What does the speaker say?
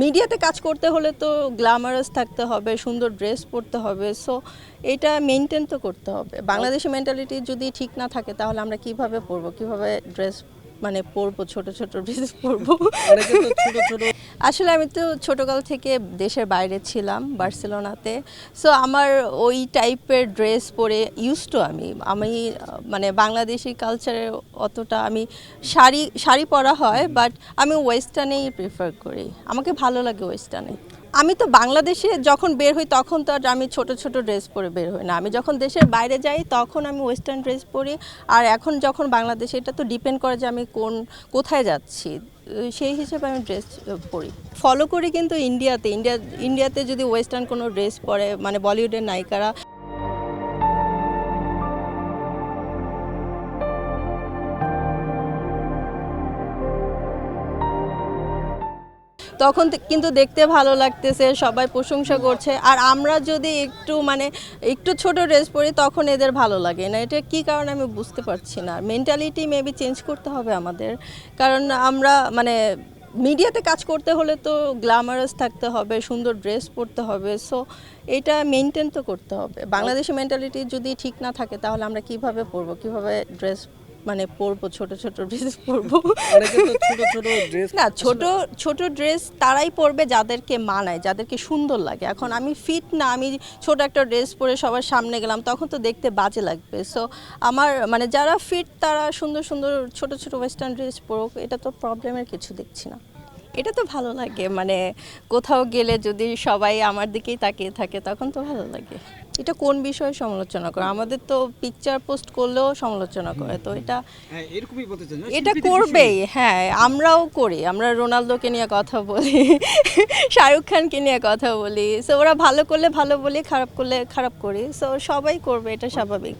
মিডিয়াতে কাজ করতে হলে তো গ্ল্যামারাস থাকতে হবে, সুন্দর ড্রেস পরতে হবে। সো এটা মেনটেন তো করতে হবে। বাংলাদেশি মেন্টালিটি যদি ঠিক না থাকে তাহলে আমরা কিভাবে পরবো, কিভাবে ড্রেস মানে পরবো, ছোট ছোট ড্রেস পরবো। অনেকে তো ছোট ছোট আসলে আমি তো ছোটকাল থেকে দেশের বাইরে ছিলাম, বার্সেলোনাতে। সো আমার ওই টাইপের ড্রেস পরে ইউজ টু আমি আমি মানে বাংলাদেশি কালচারে অতটা আমি শাড়ি শাড়ি পরা হয়, বাট আমি ওয়েস্টার্নেই প্রেফার করি। আমাকে ভালো লাগে ওয়েস্টার্নে। আমি তো বাংলাদেশে যখন বের হই তখন তো আর আমি ছোট ছোট ড্রেস পরে বের হই না। আমি যখন দেশের বাইরে যাই তখন আমি ওয়েস্টার্ন ড্রেস পরি। আর এখন যখন বাংলাদেশে, এটা তো ডিপেন্ড করে যে আমি কোথায় যাচ্ছি, সেই হিসেবে আমি ড্রেস পরি। ফলো করি কিন্তু ইন্ডিয়াতে যদি ওয়েস্টার্ন কোনো ড্রেস পরে, মানে বলিউডের নায়িকারা, তখন কিন্তু দেখতে ভালো লাগতেছে, সবাই প্রশংসা করছে। আর আমরা যদি একটু ছোট ড্রেস পরি তখন এদের ভালো লাগে না। এটা কী কারণে আমি বুঝতে পারছি না। মেন্টালিটি মেবি চেঞ্জ করতে হবে আমাদের। কারণ আমরা মিডিয়াতে কাজ করতে হলে তো গ্ল্যামারাস থাকতে হবে, সুন্দর ড্রেস পরতে হবে। সো এটা মেনটেন তো করতে হবে। বাংলাদেশি মেন্টালিটি যদি ঠিক না থাকে তাহলে আমরা কিভাবে পরবো, কিভাবে ড্রেস পরবো, ছোট ছোট ড্রেস পরবো। অনেকে তো ছোট ছোট ড্রেস না, ছোট ছোট ড্রেস তারাই পরবে যাদেরকে মানায়, যাদেরকে সুন্দর লাগে। এখন আমি ফিট না, আমি ছোট একটা ড্রেস পরে সবার সামনে গেলাম, তখন তো দেখতে বাজে লাগবে। সো আমার যারা ফিট তারা সুন্দর সুন্দর ছোট ছোট ওয়েস্টার্ন ড্রেস পরুক, এটা তো প্রবলেমের কিছু দেখছি না। এটা তো ভালো লাগে, কোথাও গেলে যদি সবাই আমার দিকেই তাকিয়ে থাকে তখন তো ভালো লাগে। এটা কোন বিষয়ে সমালোচনা করে? আমাদের তো পিকচার পোস্ট করলেও সমালোচনা করে, তো এটা হ্যাঁ এরকমই বলতে চান এটা করবেই। হ্যাঁ, আমরাও করি। আমরা রোনালদোকে নিয়ে কথা বলি, শাহরুখ খানকে নিয়ে কথা বলি। সো ওরা ভালো করলে ভালো বলি, খারাপ করলে খারাপ করি। সো সবাই করবে, এটা স্বাভাবিক।